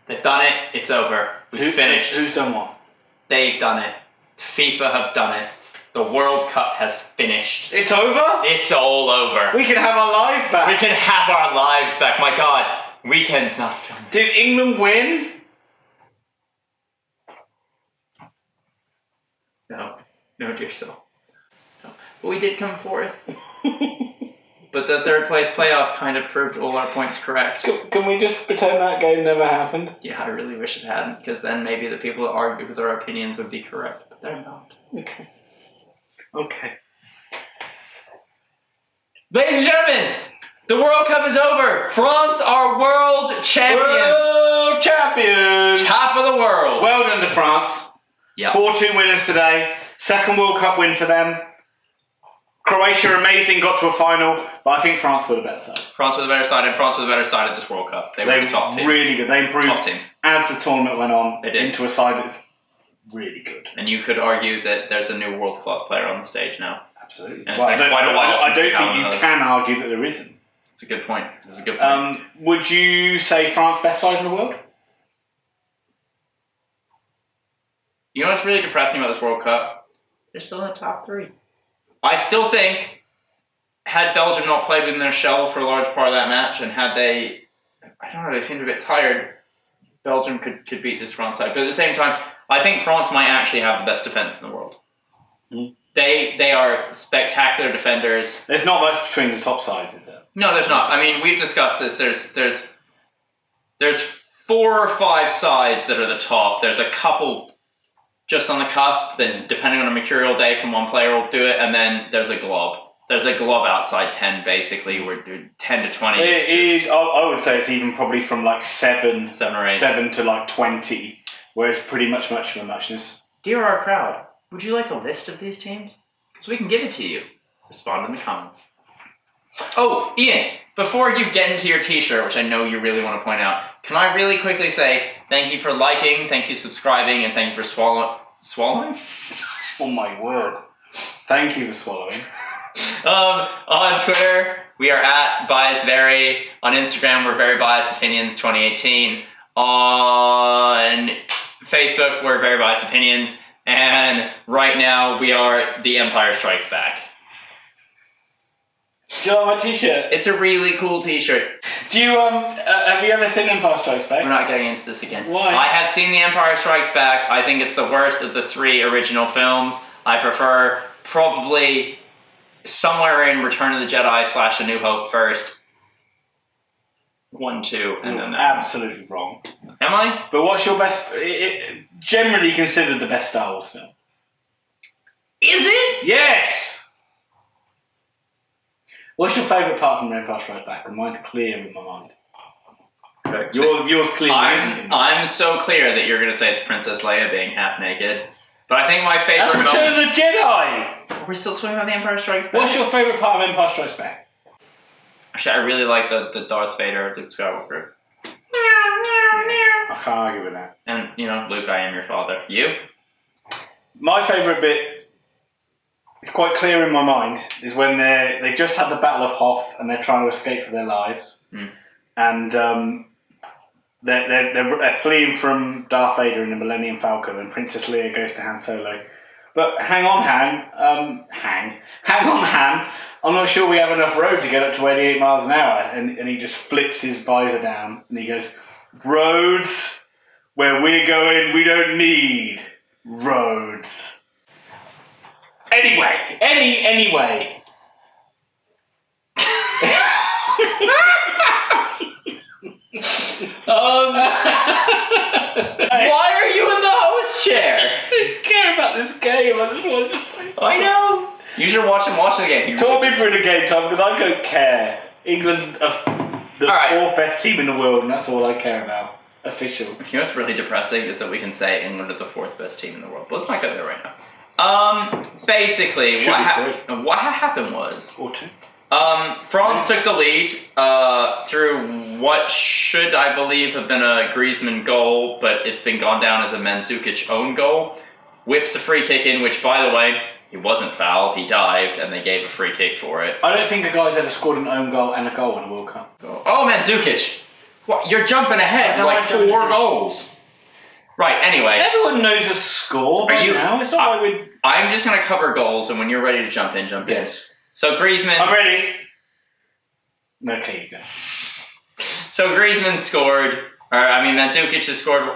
They've done it. It's over. We've finished. Who's done what? They've done it. FIFA have done it. The World Cup has finished. It's over? It's all over. We can have our lives back. We can have our lives back. My God, weekend's not filming. Did England win? No, dear soul. No. But we did come fourth. But the third place playoff kind of proved all our points correct. Can we just pretend that game never happened? Yeah, I really wish it hadn't, because then maybe the people that argue with our opinions would be correct, but they're not. Okay. Ladies and gentlemen, the World Cup is over. France are world champions. World champions. Top of the world. Well done to France. Yeah. 4-2 winners today. Second World Cup win for them. Croatia, amazing, got to a final, but I think France were the better side. France were the better side, and France were the better side at this World Cup. They were the top team. Really good. They improved Top team. as the tournament went on They did. into a side that's really good. And you could argue that there's a new world-class player on the stage now. Absolutely. And it's been quite a while I since don't we've had think one of you those. can argue that there isn't. It's a good point. This is a good point. Would you say France best side in the world? You know what's really depressing about this World Cup? They're still in the top three. I still think, had Belgium not played within their shell for a large part of that match, and had they, I don't know, they seemed a bit tired, Belgium could beat this France side. But at the same time, I think France might actually have the best defense in the world. Mm. They are spectacular defenders. There's not much between the top sides, is there? No, there's not. I mean, we've discussed this. There's 4 or 5 sides that are the top. There's a couple just on the cusp, then depending on a mercurial day from one player will do it, and then there's a glob. There's a glob outside 10, basically, where 10 to 20 is I would say it's even probably from like 7 or 8. 7 to like 20, where it's pretty much of a muchness. Dear our crowd, would you like a list of these teams? So we can give it to you. Respond in the comments. Oh, Ian, before you get into your t-shirt, which I know you really want to point out, can I really quickly say thank you for liking, thank you subscribing, and thank you for swallowing? Oh my word. Thank you for swallowing. On Twitter, we are at BiasVery. On Instagram, we're Very Biased Opinions 2018. On Facebook, we're Very Biased Opinions. And right now, we are The Empire Strikes Back. Do you like my t-shirt? It's a really cool t-shirt. Do you, have you ever seen Empire Strikes Back? We're not getting into this again. Why? I have seen The Empire Strikes Back. I think it's the worst of the 3 original films. I prefer probably somewhere in Return of the Jedi / A New Hope first. 1, 2, and then that. Absolutely wrong. Am I? But what's your best, generally considered the best Star Wars film? Is it? Yes! What's your favourite part from Empire Strikes Back? Mine's clear in my mind. Yours clearly isn't. I'm so clear that you're going to say it's Princess Leia being half naked. But I think my favorite That's Return of the Jedi! We're still talking about The Empire Strikes Back? What's your favourite part of Empire Strikes Back? Actually, I really like the Darth Vader, Luke Skywalker. I can't argue with that. And, you know, Luke, I am your father. You? My favourite bit, it's quite clear in my mind, is when they just had the Battle of Hoth and they're trying to escape for their lives. Mm. And they're fleeing from Darth Vader in the Millennium Falcon, and Princess Leia goes to Han Solo. But hang on, Han. I'm not sure we have enough road to get up to 88 miles an hour. And he just flips his visor down and he goes, roads, where we're going, we don't need roads. Anyway. Why are you in the host chair? I don't care about this game, I just wanted to say. I know. You should watch the game. Talk me through the game, Tom, because I don't care. England are the 4th best team in the world, and that's all I care about. Official. You know what's really depressing is that we can say England are the 4th best team in the world. But let's not go there right now. Basically, what happened was... Or 2. France took the lead through what should, I believe, have been a Griezmann goal, but it's been gone down as a Mandzukic own goal. Whips a free kick in, which, by the way, he wasn't foul. He dived, and they gave a free kick for it. I don't think a guy's ever scored an own goal and a goal in a World Cup. Oh, Mandzukic! What? You're jumping ahead like 4 goals. Right, anyway. Everyone knows the score now. It's not like we're... I'm just going to cover goals, and when you're ready to jump in, jump in. So Griezmann... I'm ready. Okay, you go. So Griezmann scored, Mandzukic has scored,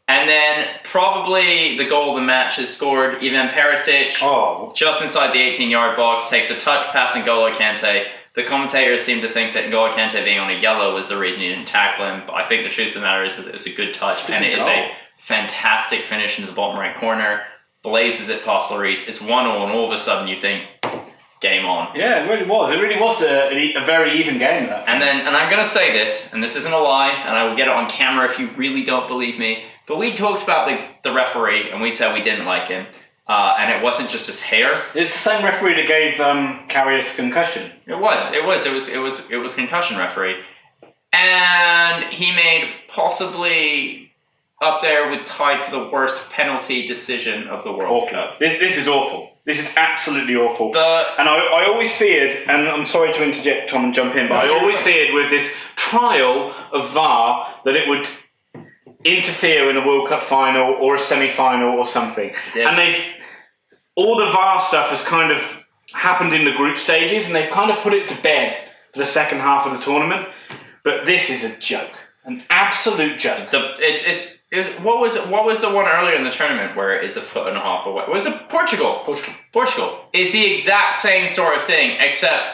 and then probably the goal of the match has scored Ivan Perisic, just inside the 18-yard box, takes a touch passing N'Golo Kante. The commentators seem to think that N'Golo Kante being on a yellow was the reason he didn't tackle him, but I think the truth of the matter is that it was a good touch, and it is a fantastic finish into the bottom right corner, blazes it past Lloris. It's 1-0, and all of a sudden you think, game on. Yeah, it really was. It really was a very even game. And I'm going to say this, and this isn't a lie, and I will get it on camera if you really don't believe me, but we talked about the referee, and we said we didn't like him, and it wasn't just his hair. It's the same referee that gave Karius concussion. It was concussion referee, and he made possibly up there with tied for the worst penalty decision of the World Cup. This is awful. This is absolutely awful. And I always feared, and I'm sorry to interject, Tom, and jump in, but I always feared with this trial of VAR that it would interfere in a World Cup final or a semi-final or something. And all the VAR stuff has kind of happened in the group stages, and they've kind of put it to bed for the second half of the tournament. But this is a joke, an absolute joke. What was the one earlier in the tournament where it is a foot and a half away? Was it Portugal? Portugal is the exact same sort of thing, except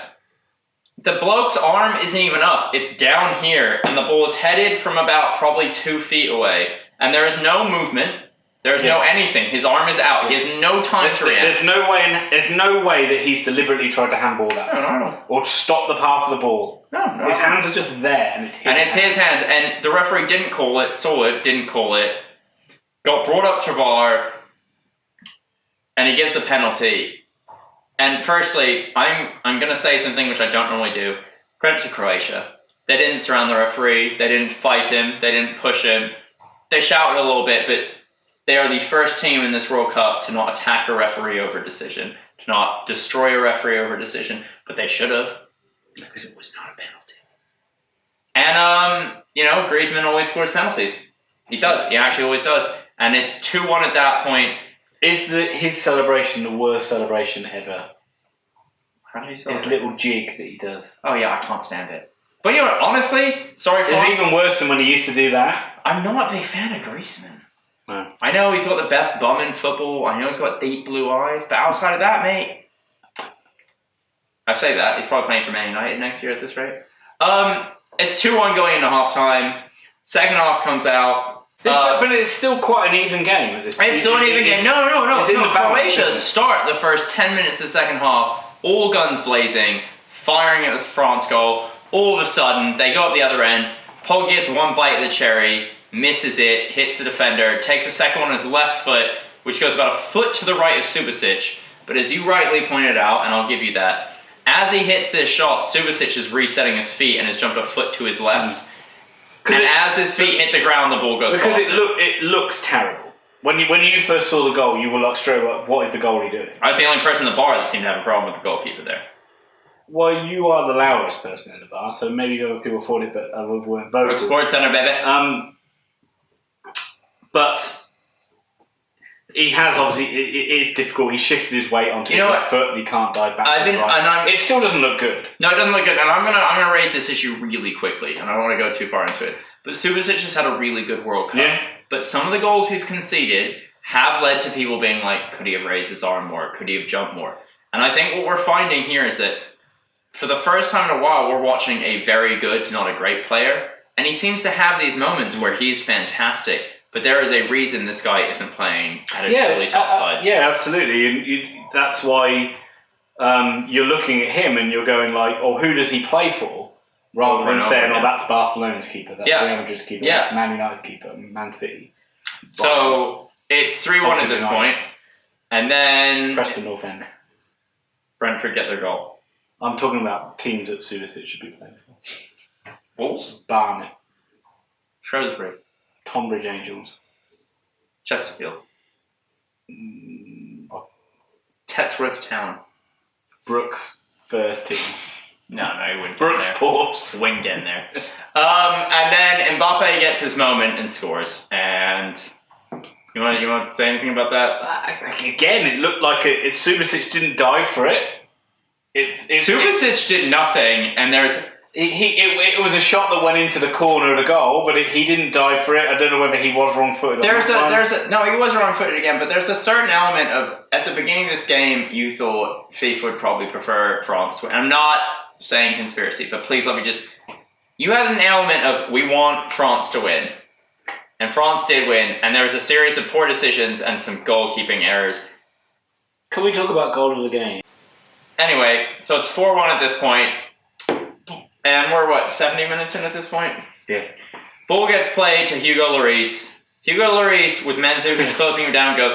the bloke's arm isn't even up. It's down here, and the ball is headed from about probably 2 feet away, and there is no movement. There's no anything. His arm is out. He has no time to react. There's no way that he's deliberately tried to handball that. No. Or stop the path of the ball. No. His hands are just there, and it's his hand. And the referee didn't call it, saw it, didn't call it. Got brought up to VAR, and he gives the penalty. And firstly, I'm going to say something which I don't normally do. Credit to Croatia. They didn't surround the referee. They didn't fight him. They didn't push him. They shouted a little bit, but they are the first team in this World Cup to not attack a referee over decision, to not destroy a referee over decision, but they should have, because it was not a penalty. And, Griezmann always scores penalties. He does. He actually always does. And it's 2-1 at that point. Is his celebration the worst celebration ever? How did he celebrate? His little jig that he does. Oh, yeah, I can't stand it. But you know what, honestly, sorry for It's even worse than when he used to do that. I'm not a big fan of Griezmann. No. I know he's got the best bum in football. I know he's got deep blue eyes. But outside of that, mate... I say that. He's probably playing for Man United next year at this rate. It's 2-1 going into half-time. Second half comes out. But it's still quite an even game at this point. It's still an even game. No. It's in the balance, Croatia start the first 10 minutes of the second half, all guns blazing, firing at the France goal. All of a sudden, they go up the other end. Paul gets one bite of the cherry, misses it, hits the defender, takes a second one on his left foot, which goes about a foot to the right of Subasic. But as you rightly pointed out, and I'll give you that, as he hits this shot, Subasic is resetting his feet and has jumped a foot to his left. And as his feet hit the ground, the ball goes because it looks terrible. When you first saw the goal, you were like straight up, what is the goalie doing? I was the only person in the bar that seemed to have a problem with the goalkeeper there. Well, you are the loudest person in the bar, so maybe other people thought it, but others weren't vocal. Brooks Sports Centre, baby. But he has obviously. It is difficult. He shifted his weight onto his left foot, and he can't dive back. It still doesn't look good. No, it doesn't look good. And I'm gonna raise this issue really quickly, and I don't want to go too far into it. But Subasic has had a really good World Cup. Yeah. But some of the goals he's conceded have led to people being like, could he have raised his arm more? Could he have jumped more? And I think what we're finding here is that for the first time in a while, we're watching a very good, not a great player. And he seems to have these moments where he's fantastic. But there is a reason this guy isn't playing at a truly top side. Yeah, absolutely. That's why you're looking at him and you're going like, oh, who does he play for? Rather than saying, oh, that's Barcelona's keeper, that's Real Madrid's keeper, that's Man United's keeper, Man City. So it's 3-1 at this point. And then Preston North End. Brentford get their goal. I'm talking about teams that Subasic should be playing for. Wolves? Barnet. Shrewsbury. Tonbridge Angels. Chesterfield. Tetsworth Town. Brooks' first team. No, he wouldn't. Brooks Forbes. Wouldn't get in there. And then Mbappe gets his moment and scores. And you want to say anything about that? Again, it looked like Subasic didn't dive for it. Subasic did nothing, and it was a shot that went into the corner of the goal, but he didn't dive for it. I don't know whether he was wrong-footed. No, he was wrong-footed again. But there's a certain element of at the beginning of this game, you thought FIFA would probably prefer France to win. I'm not saying conspiracy, but please let me just. You had an element of we want France to win, and France did win, and there was a series of poor decisions and some goalkeeping errors. Can we talk about goal of the game? Anyway, so it's 4-1 at this point. And we're, 70 minutes in at this point? Yeah. Ball gets played to Hugo Lloris. Hugo Lloris, with Mandzukic closing him down, goes,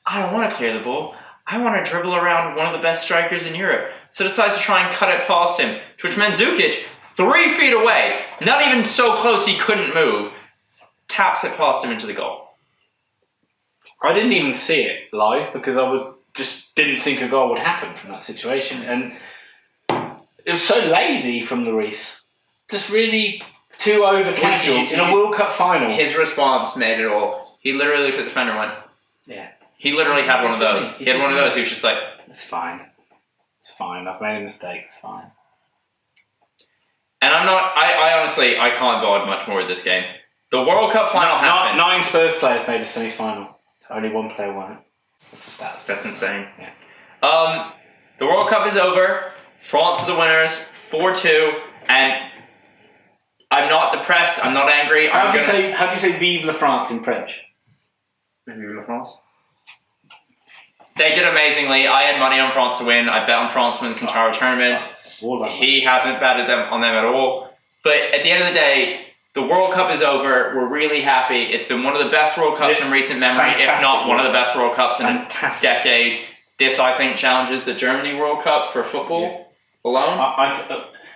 I don't want to clear the ball. I want to dribble around one of the best strikers in Europe. So decides to try and cut it past him. To which Mandzukic, 3 feet away, not even so close he couldn't move, taps it past him into the goal. I didn't even see it live because just didn't think a goal would happen from that situation. And it was so lazy from Lloris. Just really too over casual in a World Cup final. His response made it all. He literally looked at the defender and went, yeah. He literally had one of those. He had one of those. He was just like, it's fine. It's fine. I've made a mistake. It's fine. And I honestly, I can't bother much more with this game. The World Cup final happened. 9 Spurs players made the semi-final. Only 1 player won it. That's the stats. That's insane. Yeah. The World Cup is over. France are the winners, 4-2, and I'm not depressed. I'm not angry. How do you say "Vive la France" in French? Vive la France. They did amazingly. I had money on France to win. I bet on France to win this entire tournament. He hasn't betted on them at all. But at the end of the day, the World Cup is over. We're really happy. It's been one of the best World Cups in recent memory, if not one of the best World Cups in a decade. This, I think, challenges the Germany World Cup for football alone.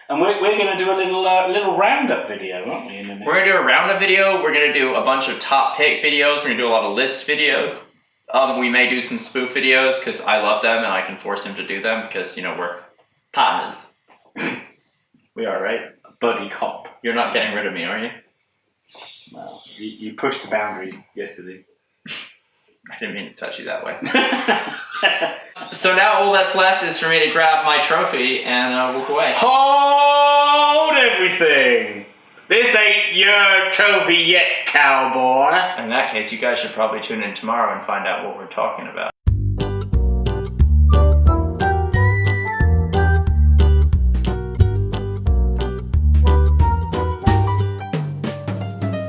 And we're going to do a little roundup video, aren't we? We're going to do a roundup video. We're going to do a bunch of top pick videos. We're going to do a lot of list videos. We may do some spoof videos because I love them and I can force him to do them because, we're partners. We are, right? Buddy cop. You're not getting rid of me, are you? Well, you pushed the boundaries yesterday. I didn't mean to touch you that way. So now all that's left is for me to grab my trophy and walk away. Hold everything! This ain't your trophy yet, cowboy! In that case, you guys should probably tune in tomorrow and find out what we're talking about.